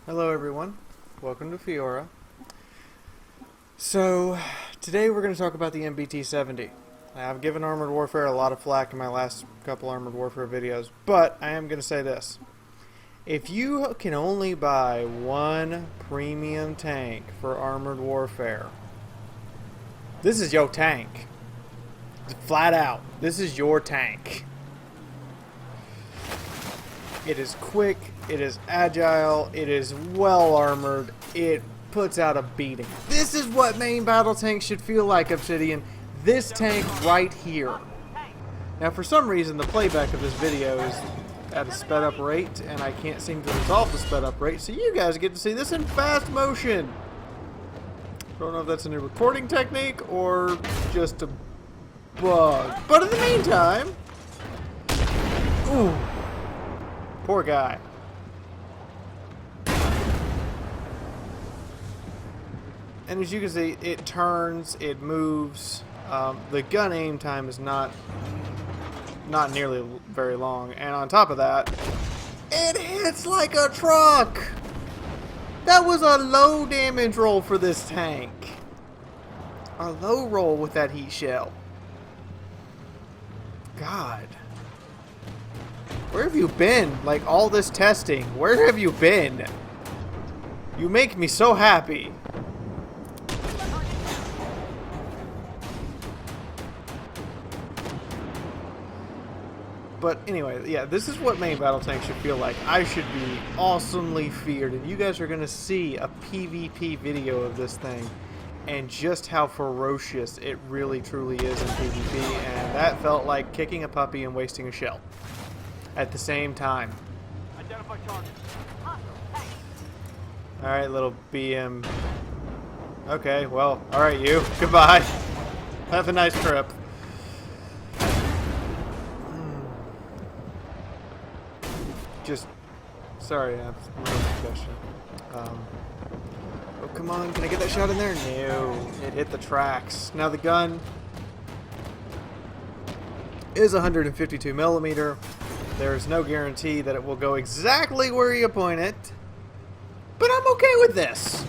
Hello everyone, welcome to Fiaura. So, today we're going to talk about the MBT-70. I've given Armored Warfare a lot of flack in my last couple Armored Warfare videos, but I am going to say this. If you can only buy one premium tank for Armored Warfare, this is your tank. Flat out, this is your tank. It is quick, it is agile, it is well armored, it puts out a beating. This is what main battle tanks should feel like, Obsidian. This tank right here. Now for some reason the playback of this video is at a sped up rate, and I can't seem to resolve the sped up rate, so you guys get to see this in fast motion. Don't know if that's a new recording technique or just a bug. But in the meantime, ooh, poor guy. And as you can see, it turns, it moves. The gun aim time is not nearly very long, and on top of that, it hits like a truck. That was a low damage roll for this tank. A low roll with that heat shell. God. Where have you been? Like, all this testing. Where have you been? You make me so happy. But anyway, yeah, this is what main battle tanks should feel like. I should be awesomely feared, and you guys are going to see a PvP video of this thing and just how ferocious it really truly is in PvP, and that felt like kicking a puppy and wasting a shell at the same time. Identify target. Alright, little BM. Okay, well, alright, you. Goodbye. Have a nice trip. Just, sorry, that's my suggestion. Oh, come on, can I get that shot in there? No, it hit the tracks. Now the gun is 152 millimeter. There's no guarantee that it will go exactly where you point it, but I'm okay with this.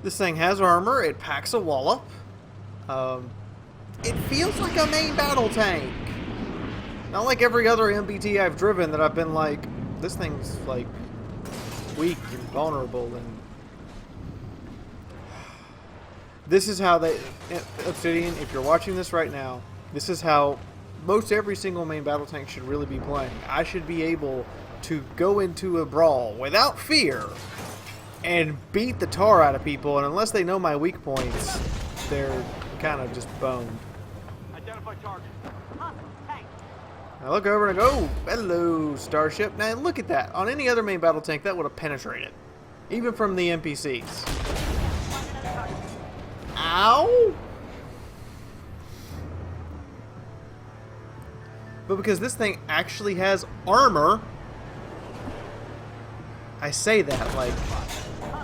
This thing has armor. It packs a wallop. It feels like a main battle tank. Not like every other MBT I've driven that I've been like, this thing's like weak and vulnerable, and this is how they, Obsidian, if you're watching this right now, this is how most every single main battle tank should really be playing. I should be able to go into a brawl without fear and beat the tar out of people, and unless they know my weak points, they're kind of just boned. Identify target. I look over and I go, oh, hello, Starship. Now look at that. On any other main battle tank, that would have penetrated. Even from the NPCs. Ow! But because this thing actually has armor, I say that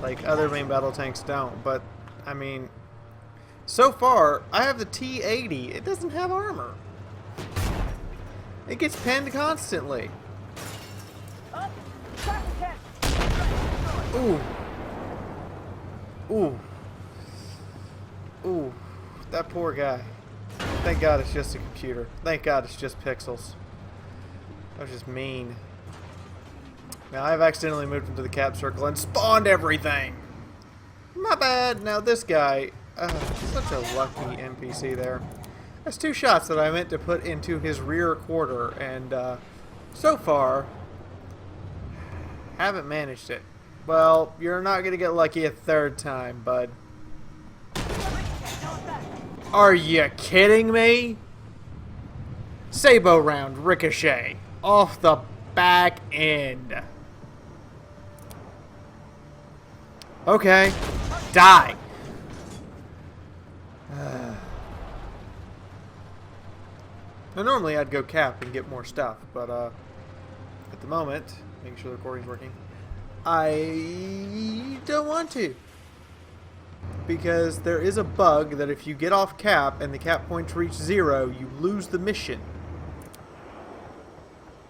like other main battle tanks don't. But, I mean, so far, I have the T-80. It doesn't have armor. It gets pinned constantly. Ooh. Ooh. Ooh. That poor guy. Thank God it's just a computer. Thank God it's just pixels. That was just mean. Now I've accidentally moved into the cap circle and spawned everything. My bad. Now this guy, such a lucky NPC there. That's two shots that I meant to put into his rear quarter, and so far, haven't managed it. Well, you're not going to get lucky a third time, bud. Are you kidding me? Sabo round ricochet off the back end. Okay, die. Now, normally I'd go cap and get more stuff, but at the moment, making sure the recording's working, I don't want to. Because there is a bug that if you get off cap and the cap points reach 0, you lose the mission.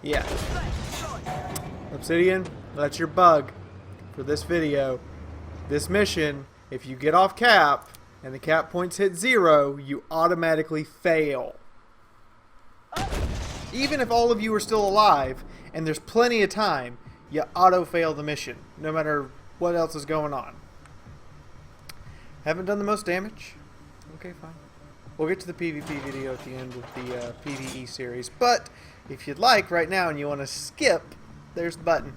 Yeah. Obsidian, that's your bug for this video. This mission, if you get off cap and the cap points hit 0, you automatically fail. Even if all of you are still alive and there's plenty of time, you auto-fail the mission, no matter what else is going on. Haven't done the most damage? Okay, fine. We'll get to the PvP video at the end of the PvE series, but if you'd like right now and you want to skip, there's the button.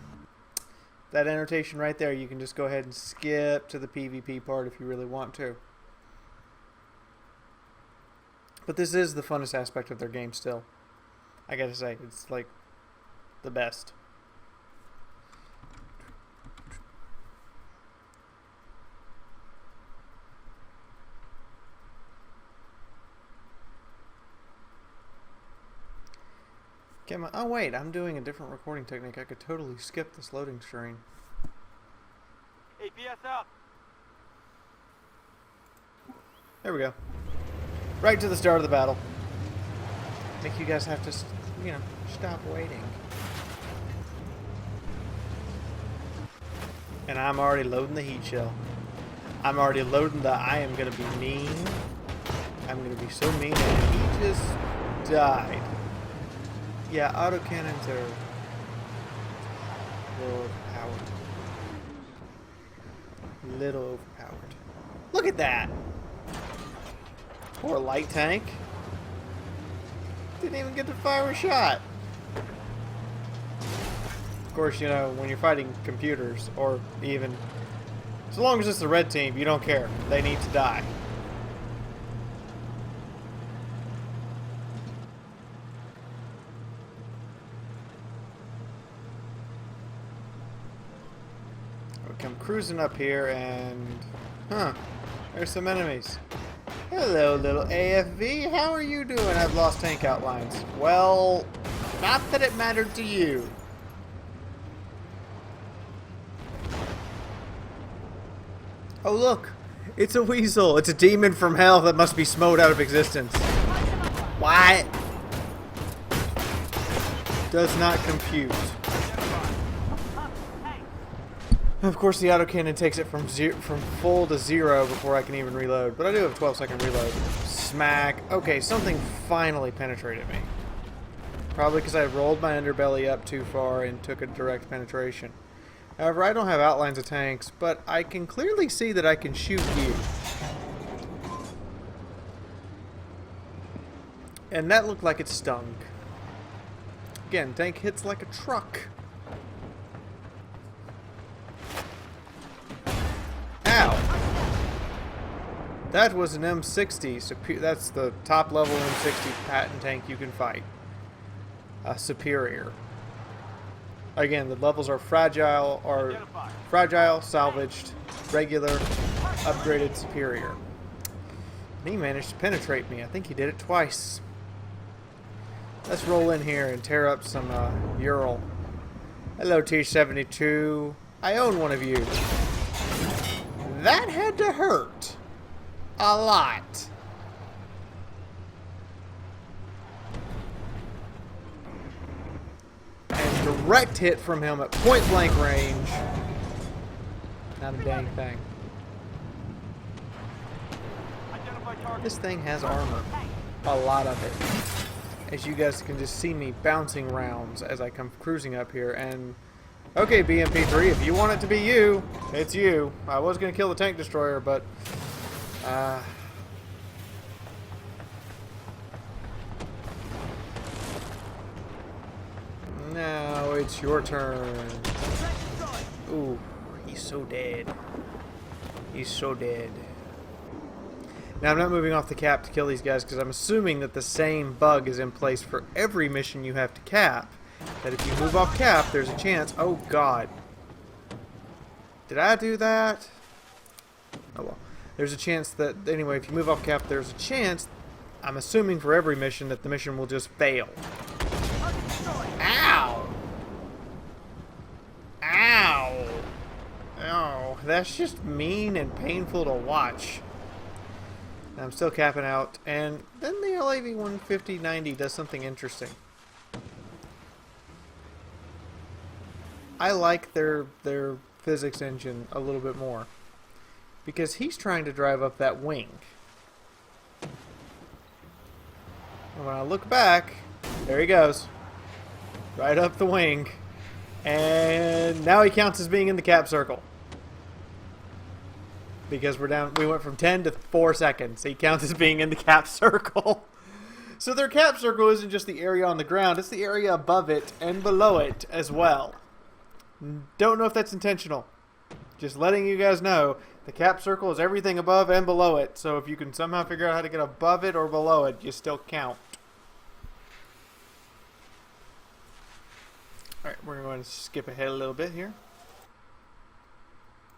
That annotation right there, you can just go ahead and skip to the PvP part if you really want to. But this is the funnest aspect of their game still. I gotta say, it's like the best. Oh wait, I'm doing a different recording technique. I could totally skip this loading screen. APS up. There we go. Right to the start of the battle. Make you guys have to, you know, stop waiting. And I'm already loading the heat shell. I'm already loading the I am gonna be mean. I'm gonna be so mean, and he just died. Yeah, autocannons are a little overpowered. Little overpowered. Look at that! Poor light tank. Didn't even get to fire a shot. Of course, you know, when you're fighting computers, or even, as long as it's the red team, you don't care. They need to die. I'm cruising up here and there's some enemies. Hello, little AFV, how are you doing? I've lost tank outlines. Well, not that it mattered to you. Oh look, it's a weasel. It's a demon from hell that must be smote out of existence. What? Does not compute. Of course, the autocannon takes it from full to 0 before I can even reload. But I do have a 12-second reload. Smack. Okay, something finally penetrated me. Probably because I rolled my underbelly up too far and took a direct penetration. However, I don't have outlines of tanks, but I can clearly see that I can shoot you. And that looked like it stung. Again, tank hits like a truck. That was an M60. That's the top level M60 patent tank you can fight. Superior. Again, the levels are fragile, salvaged, regular, upgraded, superior. And he managed to penetrate me. I think he did it twice. Let's roll in here and tear up some Ural. Hello, T-72. I own one of you. That had to hurt. A lot. And direct hit from him at point blank range. Not a dang thing. This thing has armor. A lot of it. As you guys can just see me bouncing rounds as I come cruising up here. And okay, BMP-3, if you want it to be you, it's you. I was going to kill the tank destroyer, but now it's your turn. Ooh, he's so dead. He's so dead. Now, I'm not moving off the cap to kill these guys because I'm assuming that the same bug is in place for every mission you have to cap. That if you move off cap, there's a chance. Oh, God. Did I do that? Oh, well. There's a chance that, anyway, if you move off cap, there's a chance, I'm assuming for every mission, that the mission will just fail. Ow! Ow! Oh, that's just mean and painful to watch. I'm still capping out, and then the LAV-150-90 does something interesting. I like their physics engine a little bit more. Because he's trying to drive up that wing. And when I look back, there he goes. Right up the wing. And now he counts as being in the cap circle. Because we went from 10 to 4 seconds. He counts as being in the cap circle. So their cap circle isn't just the area on the ground, it's the area above it and below it as well. Don't know if that's intentional. Just letting you guys know, the cap circle is everything above and below it. So if you can somehow figure out how to get above it or below it, you still count. Alright, we're going to skip ahead a little bit here.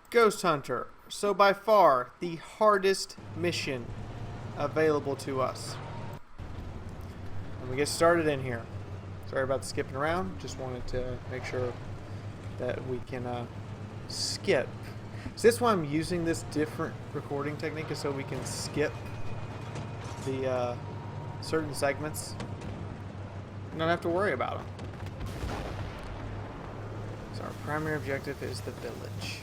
Ghost Hunter. So by far, the hardest mission available to us. And we get started in here. Sorry about the skipping around. Just wanted to make sure that we can skip. So that's why I'm using this different recording technique, is so we can skip the certain segments and not have to worry about them. So our primary objective is the village.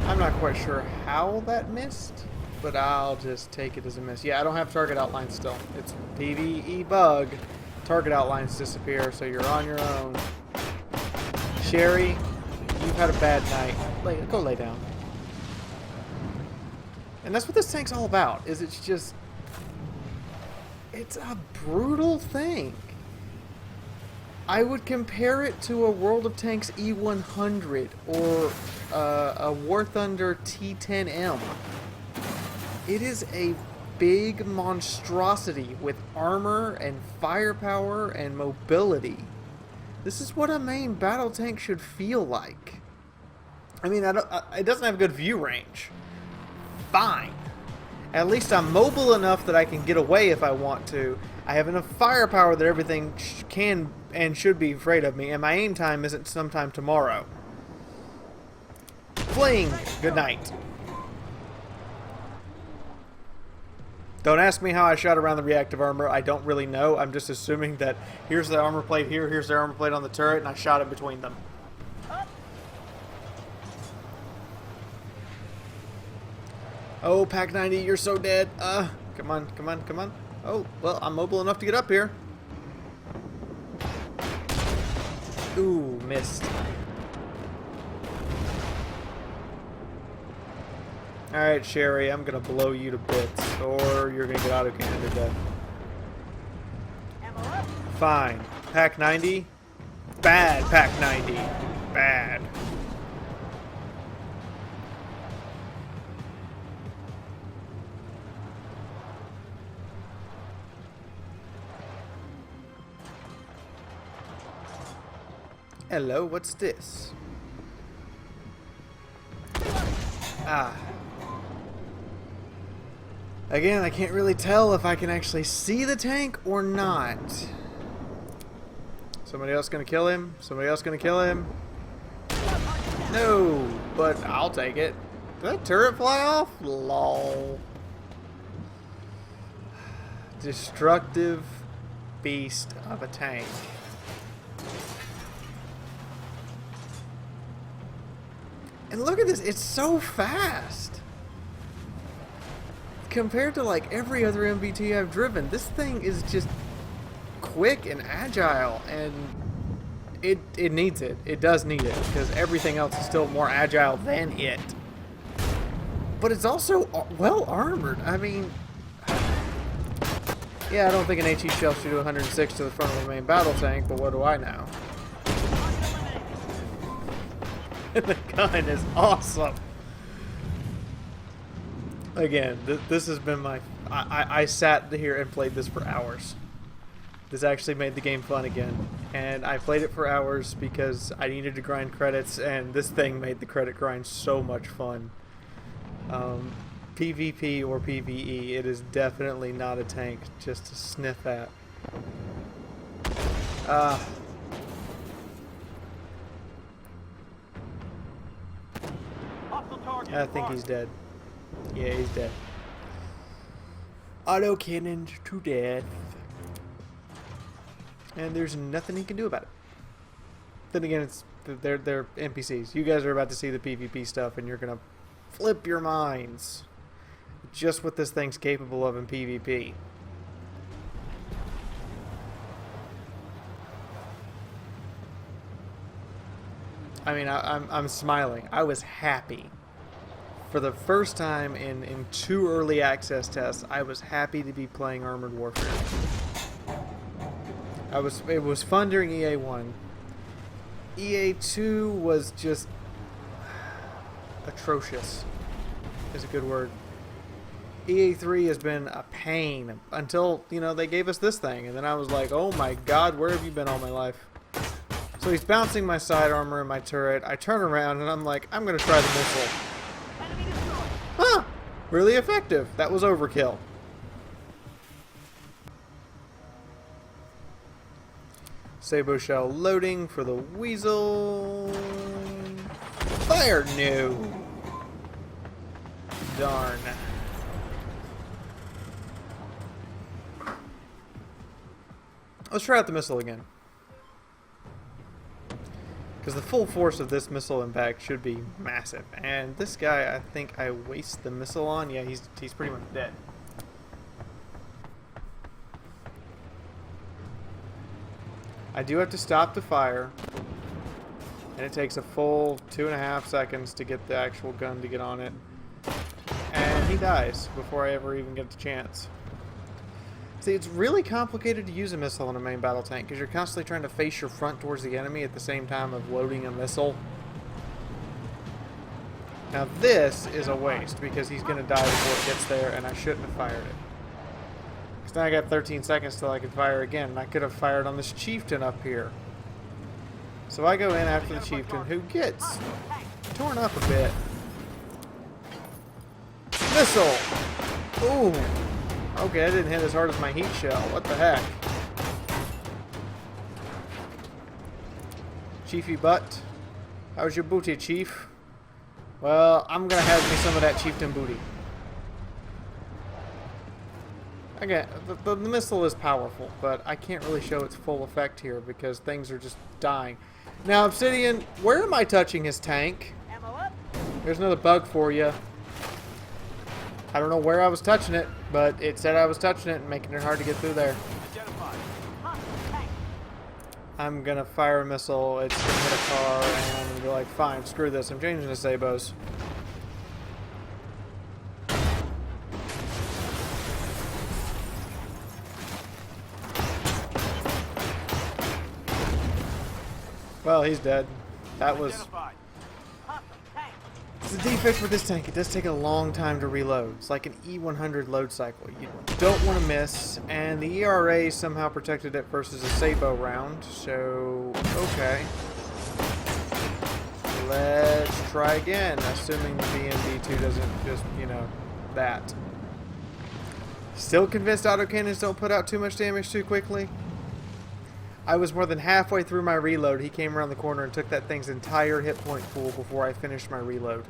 I'm not quite sure how that missed, but I'll just take it as a miss. Yeah, I don't have target outlines still. It's PvE bug. Target outlines disappear, so you're on your own. Sherry, you've had a bad night. Go lay down. And that's what this tank's all about, is it's a brutal thing. I would compare it to a World of Tanks E100 or a War Thunder T10M. It is a big monstrosity with armor and firepower and mobility. This is what a main battle tank should feel like. I mean, it doesn't have good view range. Fine. At least I'm mobile enough that I can get away if I want to. I have enough firepower that everything can and should be afraid of me, and my aim time isn't sometime tomorrow. Fling! Good night. Don't ask me how I shot around the reactive armor. I don't really know. I'm just assuming that here's the armor plate here, here's the armor plate on the turret, and I shot it between them. Oh, Pack 90, you're so dead. Come on, come on, come on. Oh, well, I'm mobile enough to get up here. Ooh, missed. Alright, Sherry, I'm gonna blow you to bits, or you're gonna get auto-cannoned to death. Fine. Pack 90? Bad Pack 90. Bad. Hello, what's this? Ah. Again, I can't really tell if I can actually see the tank or not. Somebody else gonna kill him? Somebody else gonna kill him? No, but I'll take it. Did that turret fly off? Lol. Destructive beast of a tank. And look at this, it's so fast! Compared to like every other MBT I've driven, this thing is just quick and agile, and it needs it. It does need it, because everything else is still more agile than it. But it's also well armored. I mean, yeah, I don't think an HE shell should do 106 to the front of the main battle tank, but what do I know? The gun is awesome. Again, this has been my... I sat here and played this for hours. This actually made the game fun again. And I played it for hours because I needed to grind credits, and this thing made the credit grind so much fun. PvP or PvE, it is definitely not a tank just to sniff at. I think he's dead. Yeah, he's dead. Auto-cannoned to death. and there's nothing he can do about it. Then again, they're NPCs. You guys are about to see the PvP stuff, and you're gonna flip your minds just what this thing's capable of in PvP. I mean, I'm smiling. I was happy. For the first time in 2 early access tests, I was happy to be playing Armored Warfare. It was fun during EA1. EA2 was just atrocious, is a good word. EA3 has been a pain until, you know, they gave us this thing, and then I was like, oh my god, where have you been all my life? So he's bouncing my side armor and my turret. I turn around and I'm like, I'm gonna try the missile. Huh! Really effective. That was overkill. Sabo shell loading for the weasel. Fire! No. Darn. Let's try out the missile again. Because the full force of this missile impact should be massive. And this guy, I think I waste the missile on. Yeah, he's pretty much dead. I do have to stop the fire. And it takes a full 2.5 seconds to get the actual gun to get on it. And he dies before I ever even get the chance. See, it's really complicated to use a missile in a main battle tank because you're constantly trying to face your front towards the enemy at the same time of loading a missile. Now this is a waste because he's going to die before it gets there, and I shouldn't have fired it. Because now I got 13 seconds till I can fire again, and I could have fired on this chieftain up here. So I go in after the chieftain, who gets torn up a bit. Missile! Ooh! Okay, that didn't hit as hard as my heat shell. What the heck? Chiefy butt. How's your booty, chief? Well, I'm gonna have me some of that chieftain booty. Again, the missile is powerful, but I can't really show its full effect here because things are just dying. Now, Obsidian, where am I touching his tank? There's another bug for you. I don't know where I was touching it, but it said I was touching it and making it hard to get through there. I'm gonna fire a missile, it's gonna hit a car, and I'm gonna be like, fine, screw this, I'm changing to Sabos. Well, he's dead. That was... It's a defect with this tank. It does take a long time to reload. It's like an E100 load cycle. You don't want to miss, and the ERA somehow protected it versus a Sabo round, so okay. Let's try again, assuming the BMB2 doesn't just, you know, that. Still convinced autocannons don't put out too much damage too quickly? I was more than halfway through my reload. He came around the corner and took that thing's entire hit point pool before I finished my reload.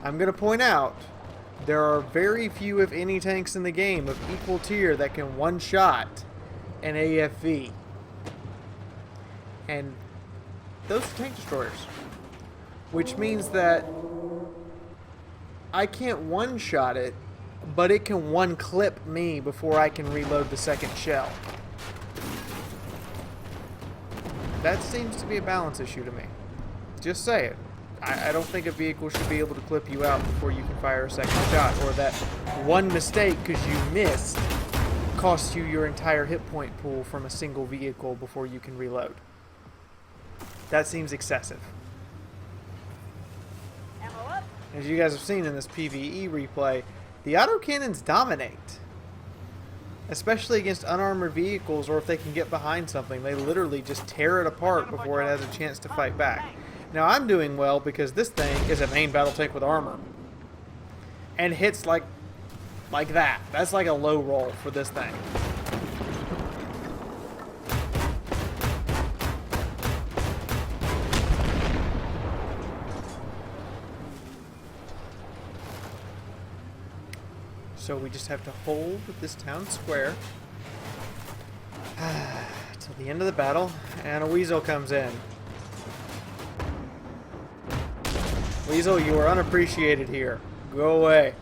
I'm going to point out, there are very few, if any, tanks in the game of equal tier that can one-shot an AFV. And those are tank destroyers. Which means that I can't one-shot it, but it can one-clip me before I can reload the second shell. That seems to be a balance issue to me. Just say it. I don't think a vehicle should be able to clip you out before you can fire a second shot, or that one mistake because you missed costs you your entire hit point pool from a single vehicle before you can reload. That seems excessive. As you guys have seen in this PvE replay, the autocannons dominate. Especially against unarmored vehicles, or if they can get behind something, they literally just tear it apart before it has a chance to fight back. Now I'm doing well because this thing is a main battle tank with armor. And hits like that. That's like a low roll for this thing. So we just have to hold this town square Till the end of the battle, and a weasel comes in. Weasel, you are unappreciated here. Go away.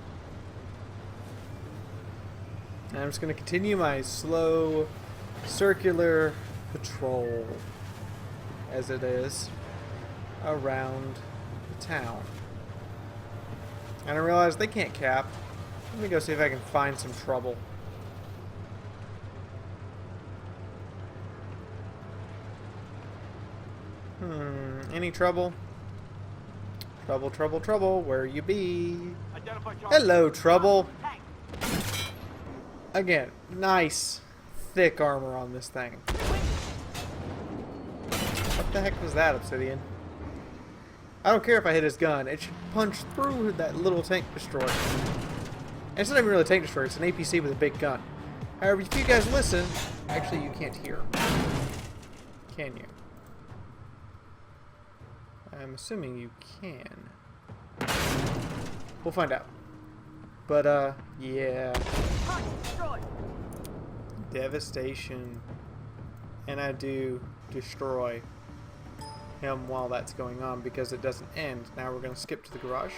And I'm just going to continue my slow, circular patrol, as it is, around the town. And I realize they can't cap. Let me go see if I can find some trouble. Any trouble? Trouble, trouble, trouble, where you be? Identify target. Hello, trouble. Again, nice, thick armor on this thing. What the heck was that, Obsidian? I don't care if I hit his gun. It should punch through that little tank destroyer. And it's not even really a tank destroyer. It's an APC with a big gun. However, if you guys listen... Actually, you can't hear. Can you? I'm assuming you can. We'll find out. But, yeah. Devastation. And I do destroy him while that's going on because it doesn't end. Now we're going to skip to the garage.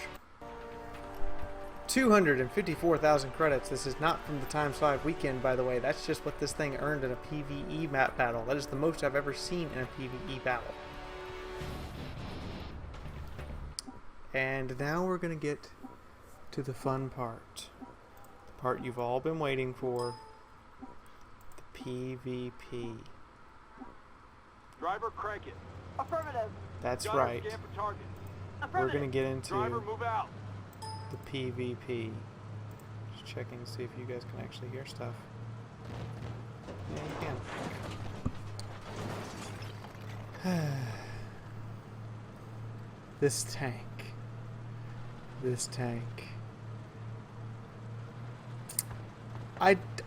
254,000 credits. This is not from the Times 5 weekend, by the way. That's just what this thing earned in a PvE map battle. That is the most I've ever seen in a PvE battle. And now we're going to get to the fun part. The part you've all been waiting for. The PvP. Driver, crank it. Affirmative. That's Gunner, right. scan for target. We're going to get into Driver, move out. the PvP. Just checking to see if you guys can actually hear stuff. Yeah, you can. This tank. This tank.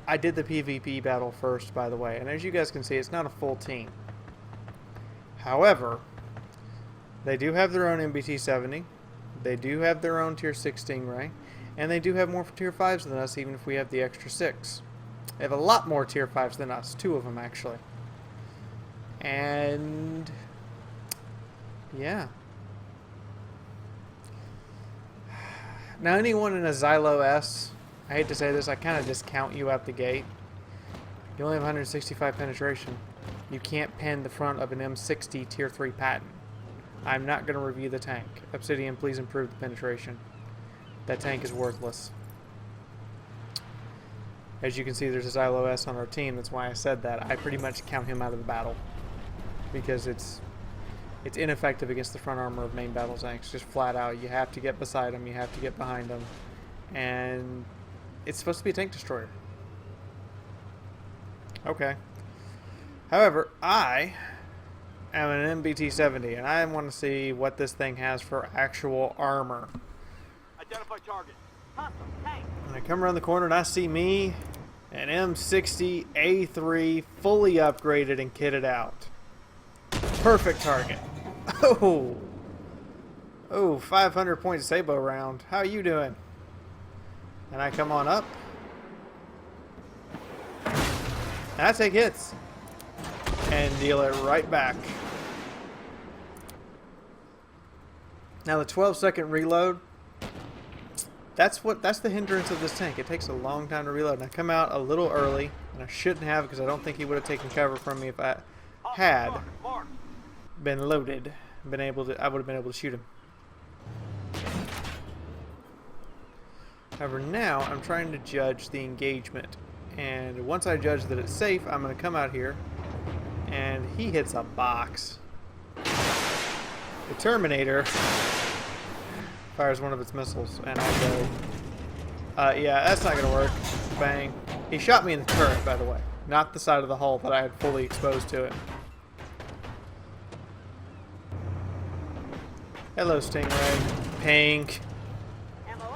I did the PvP battle first, by the way, and as you guys can see, it's not a full team. However, they do have their own MBT-70, they do have their own Tier 6 Stingray, and they do have more Tier 5s than us, even if we have the extra 6. They have a lot more Tier 5s than us, 2 of them actually. And yeah. Now anyone in a Xylo S, I hate to say this, I kind of discount you out the gate. You only have 165 penetration. You can't pen the front of an M60 Tier 3 patent. I'm not going to review the tank. Obsidian, please improve the penetration. That tank is worthless. As you can see, there's a Xylo S on our team. That's why I said that. I pretty much count him out of the battle. Because it's ineffective against the front armor of main battle tanks. Just flat out. You have to get beside them. You have to get behind them. And it's supposed to be a tank destroyer. Okay. However, I am an MBT-70, and I want to see what this thing has for actual armor. Identify target. When I come around the corner and I see me, an M60A3 fully upgraded and kitted out. Perfect target. Oh, 500 point Sabo round. How you doing? And I come on up. And I take hits. And deal it right back. Now the 12-second reload, that's the hindrance of this tank. It takes a long time to reload. And I come out a little early, and I shouldn't have because I don't think he would have taken cover from me if I had been loaded. I would have been able to shoot him. However, now I'm trying to judge the engagement. And once I judge that it's safe, I'm going to come out here. And he hits a box. The Terminator fires one of its missiles, and I go, yeah, that's not going to work. Bang. He shot me in the turret, by the way. Not the side of the hull that I had fully exposed to it. Hello, Stingray. Pink.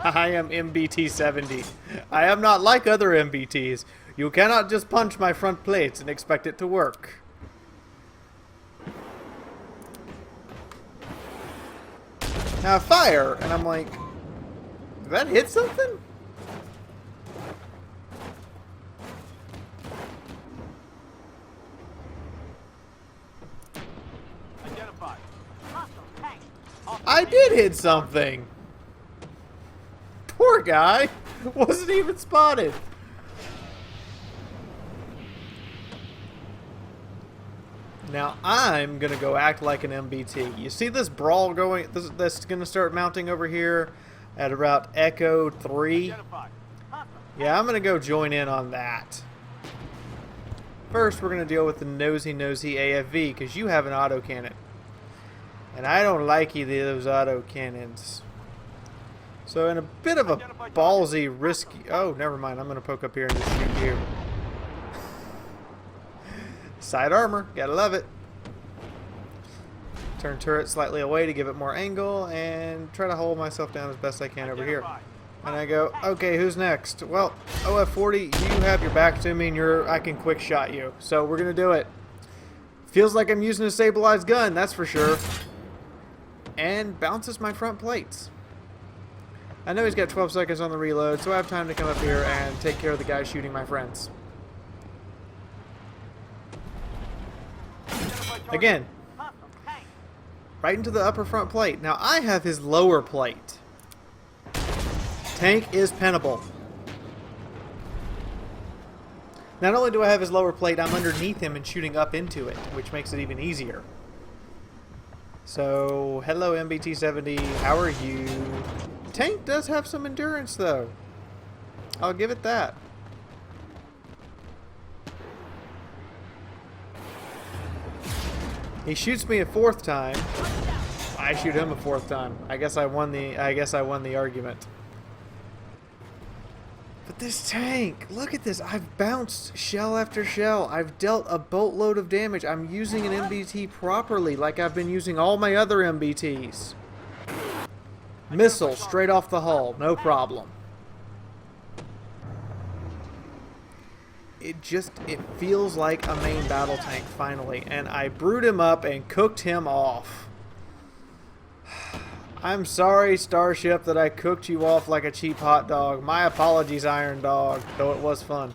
I am MBT-70. I am not like other MBTs. You cannot just punch my front plates and expect it to work. Now I fire, and I'm like, did that hit something? I did hit something. Poor guy. Wasn't even spotted. Now I'm gonna go act like an MBT. You see this brawl going? That's gonna start mounting over here at about Echo 3. Yeah, I'm gonna go join in on that. First, we're gonna deal with the nosy AFV because you have an autocannon, and I don't like either of those autocannons. So in a bit of a ballsy, risky... Oh, never mind. I'm gonna poke up here and just shoot you. Side armor, gotta love it. Turn turret slightly away to give it more angle and try to hold myself down as best I can over here. And I go, okay, who's next? Well, OF40, you have your back to me and I can quick shot you. So we're gonna do it. Feels like I'm using a stabilized gun, that's for sure. And bounces my front plates. I know he's got 12 seconds on the reload, so I have time to come up here and take care of the guy shooting my friends. Again, right into the upper front plate. Now I have his lower plate. Tank is pinnable. Not only do I have his lower plate, I'm underneath him and shooting up into it, which makes it even easier. So, hello MBT-70, how are you? Tank does have some endurance though. I'll give it that. He shoots me a fourth time. I shoot him a fourth time. I guess I won the argument. But this tank, look at this. I've bounced shell after shell. I've dealt a boatload of damage. I'm using an MBT properly like I've been using all my other MBTs. Missile straight off the hull, no problem. It feels like a main battle tank finally, and I brewed him up and cooked him off. I'm sorry, Starship, that I cooked you off like a cheap hot dog. My apologies, Iron Dog, though it was fun.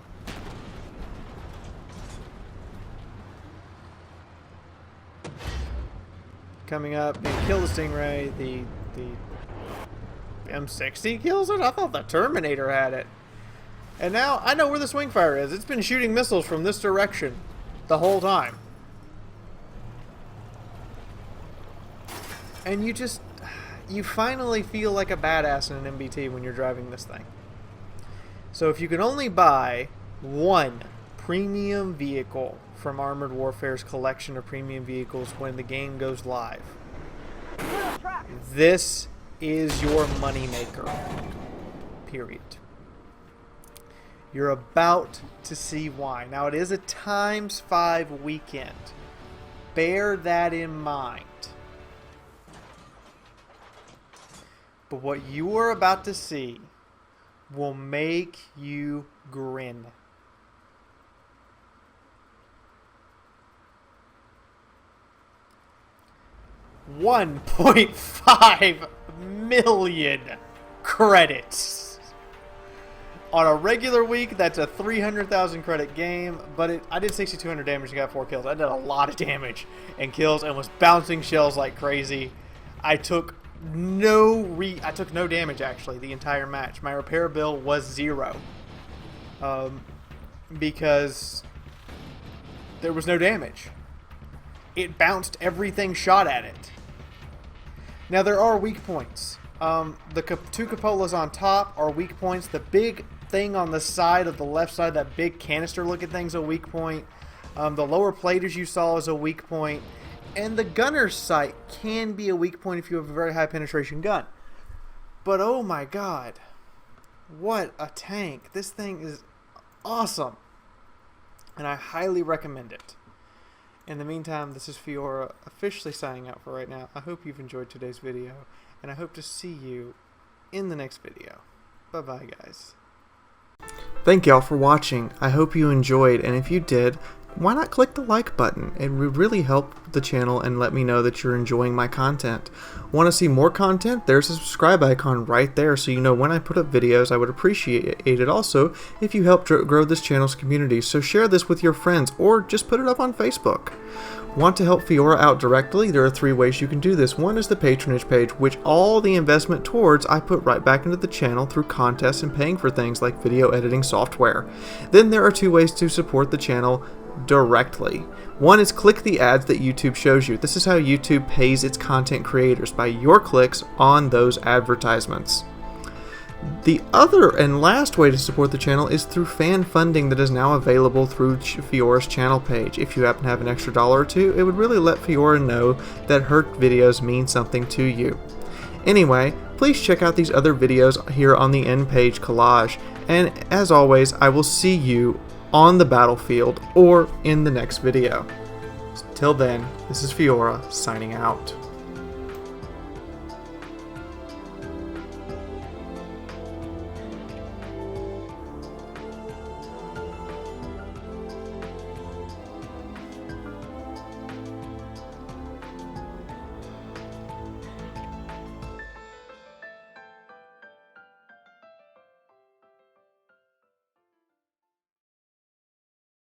Coming up and kill the Stingray. The M60 kills it? I thought the Terminator had it. And now I know where the swing fire is. It's been shooting missiles from this direction the whole time. And you finally feel like a badass in an MBT when you're driving this thing. So if you can only buy one premium vehicle from Armored Warfare's collection of premium vehicles when the game goes live, this is your moneymaker. Period. You're about to see why. Now, it is a ×5 weekend. Bear that in mind. But what you are about to see will make you grin. $1.5 million credits. On a regular week, that's a 300,000 credit game, but I did 6,200 damage and got 4 kills. I did a lot of damage and kills and was bouncing shells like crazy. I took no damage actually the entire match. My repair bill was 0 because there was no damage. It bounced everything shot at it. Now there are weak points. The 2 cupolas on top are weak points. The big thing on the side of the left side, that big canister looking thing's a weak point. The lower plate, as you saw, is a weak point. And the gunner's sight can be a weak point if you have a very high penetration gun. But oh my god, what a tank. This thing is awesome. And I highly recommend it. In the meantime, this is Fiaura officially signing out for right now. I hope you've enjoyed today's video, and I hope to see you in the next video. Bye-bye, guys. Thank y'all for watching. I hope you enjoyed, and if you did, why not click the like button? It would really help the channel and let me know that you're enjoying my content. Want to see more content? There's a subscribe icon right there so you know when I put up videos. I would appreciate it also if you help grow this channel's community. So share this with your friends or just put it up on Facebook. Want to help Fiaura out directly? There are 3 ways you can do this. One is the patronage page, which all the investment towards I put right back into the channel through contests and paying for things like video editing software. Then there are 2 ways to support the channel directly. One is click the ads that YouTube shows you. This is how YouTube pays its content creators, by your clicks on those advertisements. The other and last way to support the channel is through fan funding that is now available through Fiaura's channel page. If you happen to have an extra $1 or 2, it would really let Fiaura know that her videos mean something to you. Anyway, please check out these other videos here on the end page collage, and as always, I will see you on the battlefield or in the next video. Till then, this is Fiaura signing out.